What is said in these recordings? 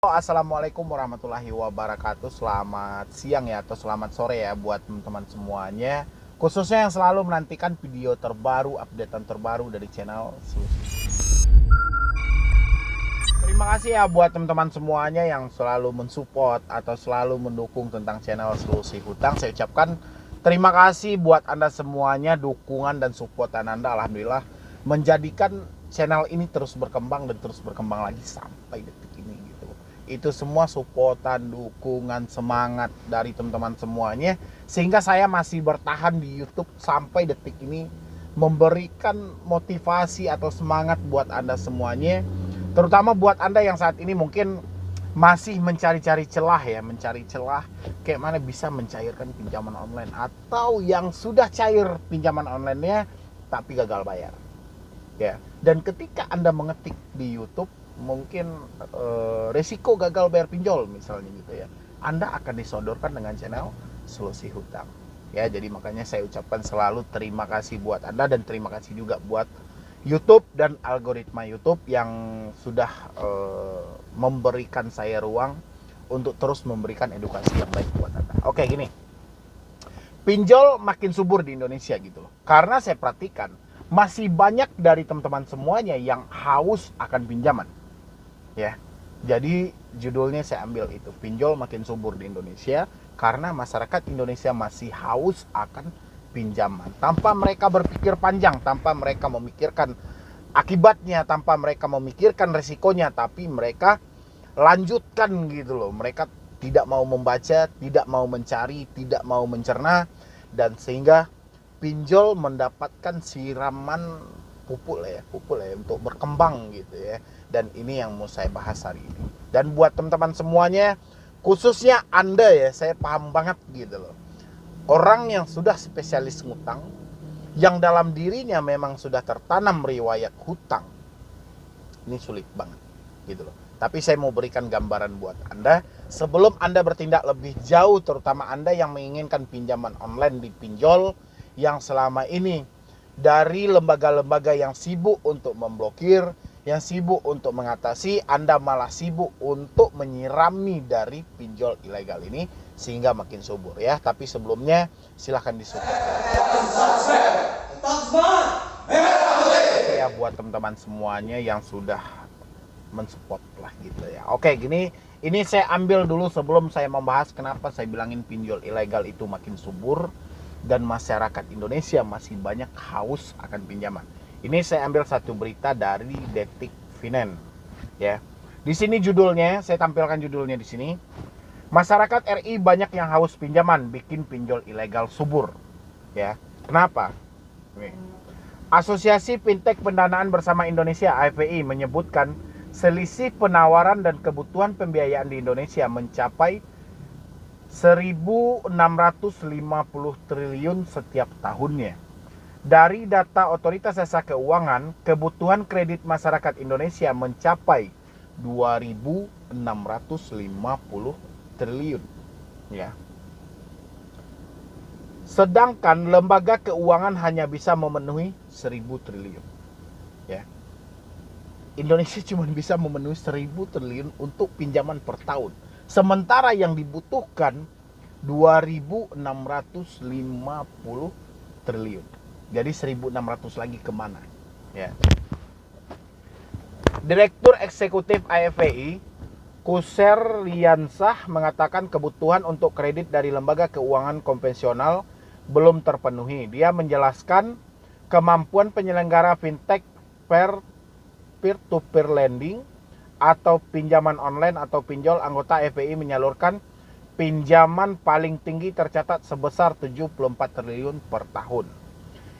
Assalamualaikum warahmatullahi wabarakatuh. Selamat siang ya atau selamat sore ya buat teman-teman semuanya. Khususnya yang selalu menantikan video terbaru, updatean terbaru dari channel Solusi. Terima kasih ya buat teman-teman semuanya yang selalu mensupport atau selalu mendukung tentang channel Solusi Hutang. Saya ucapkan terima kasih buat Anda semuanya, dukungan dan supportan Anda alhamdulillah menjadikan channel ini terus berkembang dan terus berkembang lagi sampai detik ini gitu. Itu semua supportan, dukungan, semangat dari teman-teman semuanya sehingga saya masih bertahan di YouTube sampai detik ini, memberikan motivasi atau semangat buat Anda semuanya, terutama buat Anda yang saat ini mungkin masih mencari-cari celah ya, mencari celah kayak mana bisa mencairkan pinjaman online, atau yang sudah cair pinjaman online-nya tapi gagal bayar. Ya, dan ketika Anda mengetik di YouTube mungkin resiko gagal bayar pinjol misalnya gitu ya, Anda akan disodorkan dengan channel Solusi Hutang. Ya, jadi makanya saya ucapkan selalu terima kasih buat Anda dan terima kasih juga buat YouTube dan algoritma YouTube yang sudah memberikan saya ruang untuk terus memberikan edukasi yang baik buat Anda. Oke, gini. Pinjol makin subur di Indonesia gitu loh. Karena saya perhatikan masih banyak dari teman-teman semuanya yang haus akan pinjaman. Ya. Jadi judulnya saya ambil itu, pinjol makin subur di Indonesia karena masyarakat Indonesia masih haus akan pinjaman. Tanpa mereka berpikir panjang, tanpa mereka memikirkan akibatnya, tanpa mereka memikirkan resikonya, tapi mereka lanjutkan gitu loh. Mereka tidak mau membaca, tidak mau mencari, tidak mau mencerna, dan sehingga pinjol mendapatkan siraman pupuk lah ya untuk berkembang gitu ya. Dan ini yang mau saya bahas hari ini. Dan buat teman-teman semuanya, khususnya Anda ya, saya paham banget gitu loh. Orang yang sudah spesialis ngutang, yang dalam dirinya memang sudah tertanam riwayat hutang, ini sulit banget gitu loh. Tapi saya mau berikan gambaran buat Anda sebelum Anda bertindak lebih jauh, terutama Anda yang menginginkan pinjaman online di pinjol yang selama ini dari lembaga-lembaga yang sibuk untuk memblokir, yang sibuk untuk mengatasi, Anda malah sibuk untuk menyirami dari pinjol ilegal ini sehingga makin subur ya. Tapi sebelumnya silahkan disupport ya buat teman-teman semuanya yang sudah mensupport lah gitu ya. Oke, gini, ini saya ambil dulu sebelum saya membahas kenapa saya bilangin pinjol ilegal itu makin subur dan masyarakat Indonesia masih banyak haus akan pinjaman. Ini saya ambil satu berita dari Detik Finance ya. Di sini judulnya, saya tampilkan judulnya di sini. Masyarakat RI banyak yang haus pinjaman, bikin pinjol ilegal subur. Ya. Kenapa? Nih. Asosiasi Fintech Pendanaan Bersama Indonesia (AFPI) menyebutkan selisih penawaran dan kebutuhan pembiayaan di Indonesia mencapai 1.650 triliun setiap tahunnya. Dari data Otoritas Jasa Keuangan, kebutuhan kredit masyarakat Indonesia mencapai 2.650 triliun. Ya. Sedangkan lembaga keuangan hanya bisa memenuhi 1.000 triliun. Ya. Indonesia cuma bisa memenuhi 1.000 triliun untuk pinjaman per tahun. Sementara yang dibutuhkan 2.650 triliun. Jadi 1.600 lagi kemana? Ya. Direktur Eksekutif AFPI, Kuser Liansah, mengatakan kebutuhan untuk kredit dari lembaga keuangan konvensional belum terpenuhi. Dia menjelaskan kemampuan penyelenggara fintech peer-to-peer lending atau pinjaman online atau pinjol anggota FPI menyalurkan pinjaman paling tinggi tercatat sebesar 74 triliun per tahun.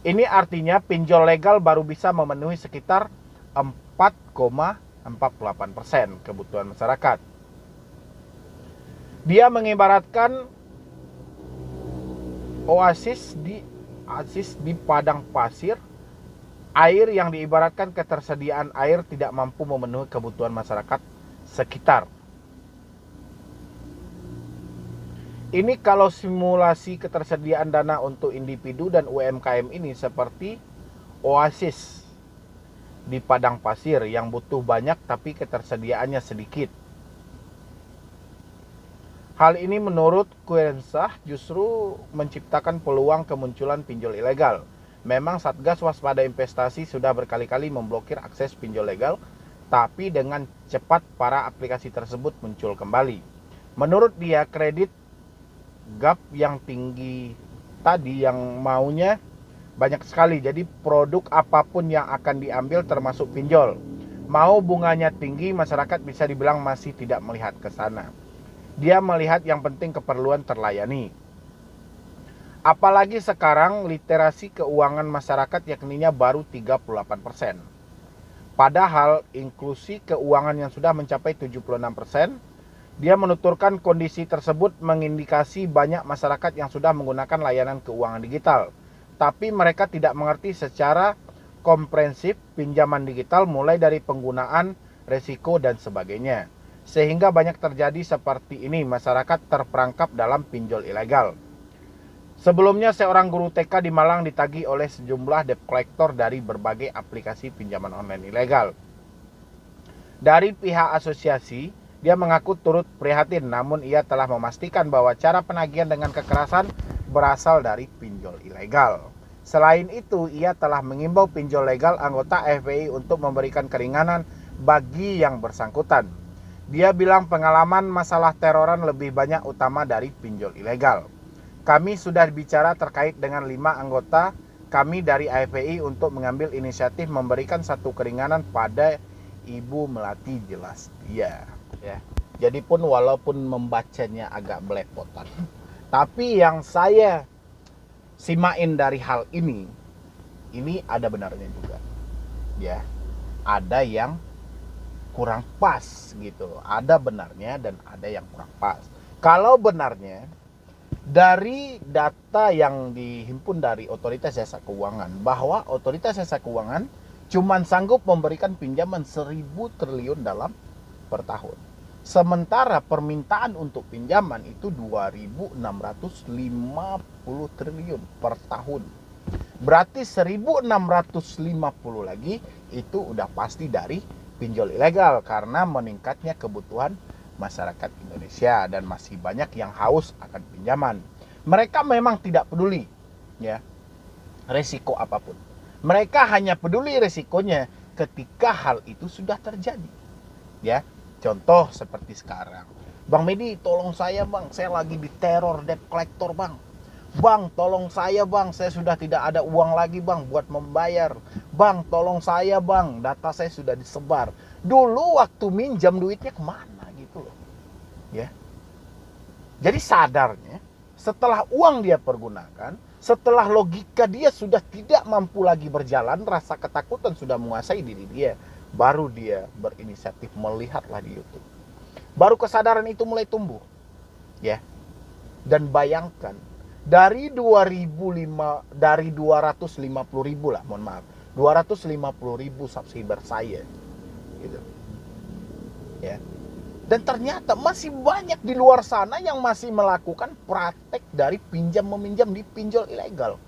Ini artinya pinjol legal baru bisa memenuhi sekitar 4,48% kebutuhan masyarakat. Dia mengibaratkan oasis di padang pasir, air yang diibaratkan ketersediaan air tidak mampu memenuhi kebutuhan masyarakat sekitar. Ini kalau simulasi ketersediaan dana untuk individu dan UMKM ini seperti oasis di padang pasir yang butuh banyak tapi ketersediaannya sedikit. Hal ini menurut Kuensah justru menciptakan peluang kemunculan pinjol ilegal. Memang Satgas Waspada Investasi sudah berkali-kali memblokir akses pinjol legal, tapi dengan cepat para aplikasi tersebut muncul kembali. Menurut dia, kredit gap yang tinggi tadi yang maunya banyak sekali. Jadi produk apapun yang akan diambil termasuk pinjol. Mau bunganya tinggi, masyarakat bisa dibilang masih tidak melihat ke sana. Dia melihat yang penting keperluan terlayani. Apalagi sekarang literasi keuangan masyarakat yakninya baru 38%. Padahal inklusi keuangan yang sudah mencapai 76%. Dia menuturkan kondisi tersebut mengindikasi banyak masyarakat yang sudah menggunakan layanan keuangan digital. Tapi mereka tidak mengerti secara komprehensif pinjaman digital mulai dari penggunaan, resiko dan sebagainya. Sehingga banyak terjadi seperti ini, masyarakat terperangkap dalam pinjol ilegal. Sebelumnya seorang guru TK di Malang ditagih oleh sejumlah debt collector dari berbagai aplikasi pinjaman online ilegal. Dari pihak asosiasi, dia mengaku turut prihatin, namun ia telah memastikan bahwa cara penagihan dengan kekerasan berasal dari pinjol ilegal. Selain itu, ia telah mengimbau pinjol legal anggota FPI untuk memberikan keringanan bagi yang bersangkutan. Dia bilang pengalaman masalah teroran lebih banyak utama dari pinjol ilegal. Kami sudah bicara terkait dengan 5 anggota kami dari FPI untuk mengambil inisiatif memberikan satu keringanan pada Ibu Melati, jelas dia. Ya. Jadi pun walaupun membacanya agak belepotan, tapi yang saya simain dari hal ini ada benarnya juga. Ya, ada yang kurang pas gitu. Ada benarnya dan ada yang kurang pas. Kalau benarnya, dari data yang dihimpun dari Otoritas Jasa Keuangan, bahwa Otoritas Jasa Keuangan cuman sanggup memberikan pinjaman 1.000 triliun dalam per tahun. Sementara permintaan untuk pinjaman itu 2.650 triliun per tahun. Berarti 1.650 lagi itu udah pasti dari pinjol ilegal karena meningkatnya kebutuhan masyarakat Indonesia dan masih banyak yang haus akan pinjaman. Mereka memang tidak peduli ya resiko apapun. Mereka hanya peduli resikonya ketika hal itu sudah terjadi. Ya, contoh seperti sekarang. Bang Medi, tolong saya bang, saya lagi diteror debt collector bang. Bang, tolong saya bang, saya sudah tidak ada uang lagi bang buat membayar. Bang, tolong saya bang, data saya sudah disebar. Dulu waktu minjam duitnya kemana gitu loh. Ya. Jadi sadarnya, setelah uang dia pergunakan, setelah logika dia sudah tidak mampu lagi berjalan, rasa ketakutan sudah menguasai diri dia. Baru dia berinisiatif melihatlah di YouTube. Baru kesadaran itu mulai tumbuh. Ya. Dan bayangkan, dari 250.000 lah, mohon maaf, 250.000 subscriber saya gitu. Ya. Dan ternyata masih banyak di luar sana yang masih melakukan praktek dari pinjam meminjam di pinjol ilegal.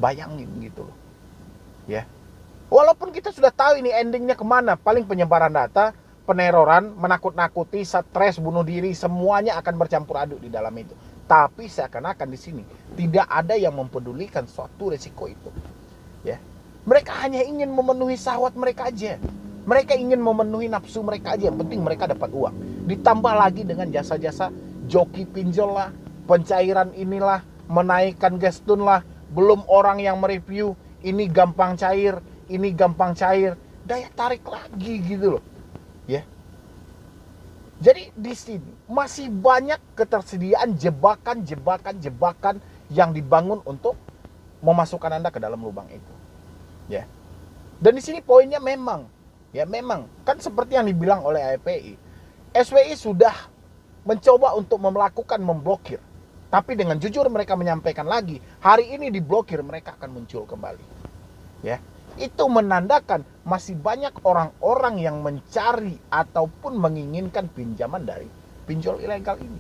Bayangin gitu loh. Ya. Walaupun kita sudah tahu ini endingnya kemana, paling penyebaran data, peneroran, menakut-nakuti, stres, bunuh diri, semuanya akan bercampur aduk di dalam itu. Tapi seakan-akan di sini tidak ada yang mempedulikan suatu resiko itu. Ya. Mereka hanya ingin memenuhi syahwat mereka aja. Mereka ingin memenuhi nafsu mereka aja. Yang penting mereka dapat uang. Ditambah lagi dengan jasa-jasa joki pinjol lah, pencairan inilah, menaikkan gestun lah. Belum orang yang mereview, ini gampang cair, ini gampang cair. Daya tarik lagi gitu loh. Ya. Jadi di sini masih banyak ketersediaan jebakan yang dibangun untuk memasukkan Anda ke dalam lubang itu. Ya. Dan di sini poinnya memang kan seperti yang dibilang oleh AFPI. SWI sudah mencoba untuk melakukan memblokir. Tapi dengan jujur mereka menyampaikan lagi, hari ini diblokir, mereka akan muncul kembali. Ya. Itu menandakan masih banyak orang-orang yang mencari ataupun menginginkan pinjaman dari pinjol ilegal ini.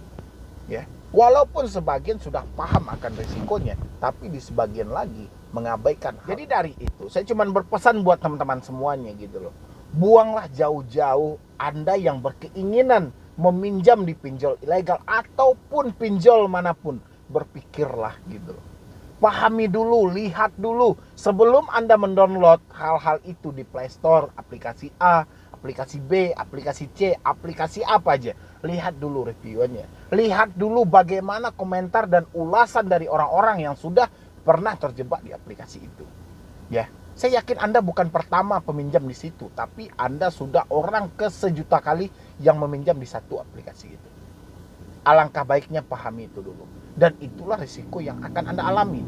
Ya, walaupun sebagian sudah paham akan risikonya, tapi di sebagian lagi mengabaikan. Jadi dari itu, saya cuma berpesan buat teman-teman semuanya gitu loh. Buanglah jauh-jauh Anda yang berkeinginan meminjam di pinjol ilegal ataupun pinjol manapun, berpikirlah gitu. Pahami dulu, lihat dulu sebelum Anda mendownload hal-hal itu di Play Store, aplikasi A, aplikasi B, aplikasi C, aplikasi apa aja. Lihat dulu reviewnya. Lihat dulu bagaimana komentar dan ulasan dari orang-orang yang sudah pernah terjebak di aplikasi itu. Ya, saya yakin Anda bukan pertama peminjam di situ, tapi Anda sudah orang ke sejuta kali yang meminjam di satu aplikasi itu. Alangkah baiknya pahami itu dulu. Dan itulah risiko yang akan Anda alami.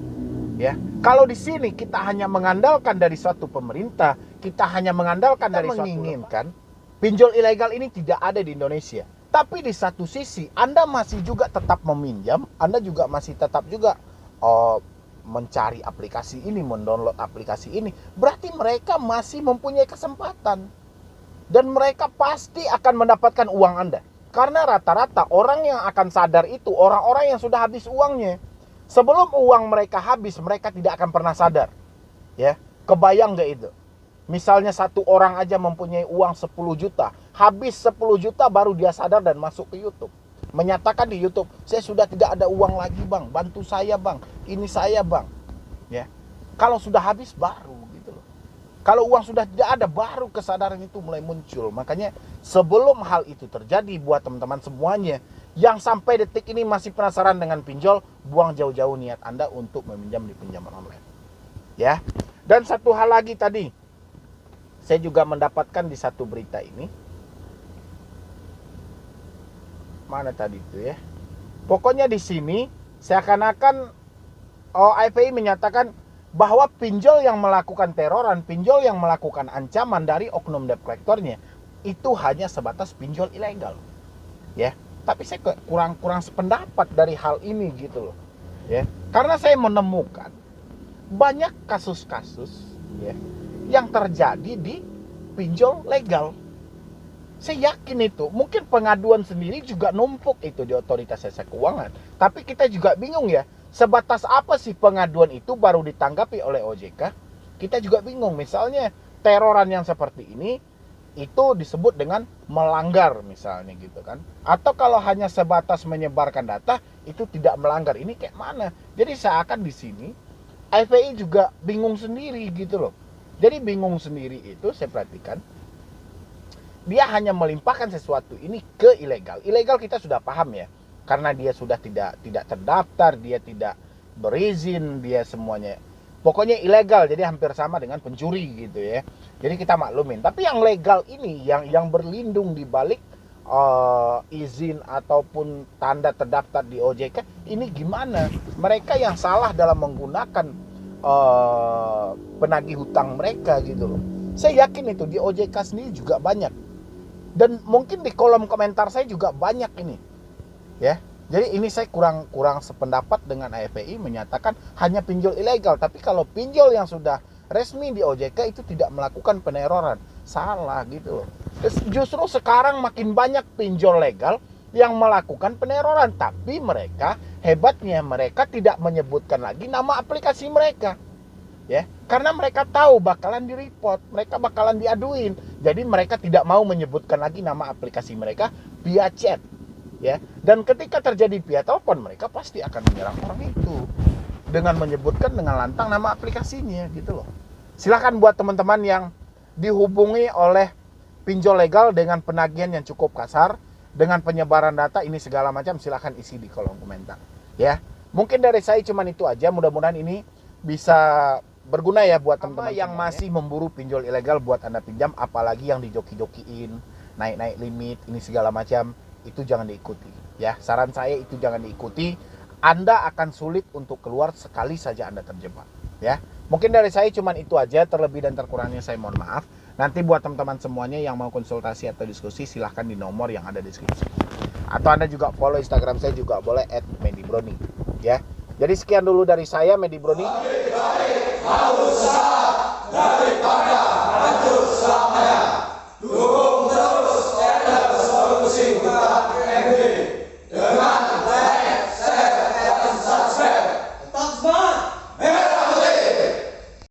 Ya, kalau di sini kita hanya mengandalkan dari suatu pemerintah, kita hanya mengandalkan dari suatu menginginkan pinjol ilegal ini tidak ada di Indonesia. Tapi di satu sisi Anda masih juga tetap meminjam, Anda juga masih tetap juga mencari aplikasi ini, mendownload aplikasi ini. Berarti mereka masih mempunyai kesempatan. Dan mereka pasti akan mendapatkan uang Anda. Karena rata-rata orang yang akan sadar itu orang-orang yang sudah habis uangnya. Sebelum uang mereka habis, mereka tidak akan pernah sadar. Ya, kebayang gak itu? Misalnya satu orang aja mempunyai uang 10 juta, habis 10 juta baru dia sadar dan masuk ke YouTube. Menyatakan di YouTube, saya sudah tidak ada uang lagi bang, bantu saya bang, ini saya bang. Ya, kalau sudah habis baru gitu loh. Kalau uang sudah tidak ada, baru kesadaran itu mulai muncul. Makanya sebelum hal itu terjadi buat teman-teman semuanya yang sampai detik ini masih penasaran dengan pinjol, buang jauh-jauh niat Anda untuk meminjam di pinjaman online. Ya. Dan satu hal lagi tadi, saya juga mendapatkan di satu berita ini. Mana tadi itu ya? Pokoknya di sini seakan-akan IPI menyatakan bahwa pinjol yang melakukan teroran, pinjol yang melakukan ancaman dari oknum debt collector-nya itu hanya sebatas pinjol ilegal. Ya, tapi saya kurang sependapat dari hal ini gitu loh. Ya, karena saya menemukan banyak kasus-kasus ya yang terjadi di pinjol legal. Saya yakin itu, mungkin pengaduan sendiri juga numpuk itu di otoritas jasa keuangan. Tapi kita juga bingung ya, sebatas apa sih pengaduan itu baru ditanggapi oleh OJK? Kita juga bingung, misalnya teroran yang seperti ini, itu disebut dengan melanggar misalnya gitu kan. Atau kalau hanya sebatas menyebarkan data, itu tidak melanggar. Ini kayak mana? Jadi seakan di sini, IPI juga bingung sendiri gitu loh. Jadi bingung sendiri itu saya perhatikan, dia hanya melimpahkan sesuatu ini ke ilegal. Ilegal kita sudah paham ya, karena dia sudah tidak terdaftar, dia tidak berizin, dia semuanya pokoknya ilegal, jadi hampir sama dengan pencuri gitu ya. Jadi kita maklumin. Tapi yang legal ini, yang berlindung di balik izin ataupun tanda terdaftar di OJK, ini gimana? Mereka yang salah dalam menggunakan penagih hutang mereka gitu loh. Saya yakin itu di OJK sendiri juga banyak. Dan mungkin di kolom komentar saya juga banyak ini. Ya. Jadi ini saya kurang sependapat dengan IPI menyatakan hanya pinjol ilegal. Tapi kalau pinjol yang sudah resmi di OJK itu tidak melakukan peneroran. Salah gitu loh. Justru sekarang makin banyak pinjol legal yang melakukan peneroran. Tapi mereka, hebatnya mereka tidak menyebutkan lagi nama aplikasi mereka. Ya, karena mereka tahu bakalan di-report, mereka bakalan diaduin. Jadi mereka tidak mau menyebutkan lagi nama aplikasi mereka via chat. Ya, dan ketika terjadi via telepon, mereka pasti akan menyerang orang itu dengan menyebutkan dengan lantang nama aplikasinya gitu loh. Silakan buat teman-teman yang dihubungi oleh pinjol legal dengan penagihan yang cukup kasar, dengan penyebaran data ini segala macam, silakan isi di kolom komentar. Ya, mungkin dari saya cuman itu aja. Mudah-mudahan ini bisa berguna ya buat teman-teman yang masih memburu pinjol ilegal buat Anda pinjam, apalagi yang dijoki-jokiin, naik-naik limit, ini segala macam, itu jangan diikuti. Ya, saran saya itu jangan diikuti. Anda akan sulit untuk keluar sekali saja Anda terjebak. Ya, mungkin dari saya cuman itu aja. Terlebih dan terkurangnya saya mohon maaf. Nanti buat teman-teman semuanya yang mau konsultasi atau diskusi, silahkan di nomor yang ada di deskripsi. Atau Anda juga follow Instagram saya juga boleh @medibroni. Ya, jadi sekian dulu dari saya, Medi Broni. Dari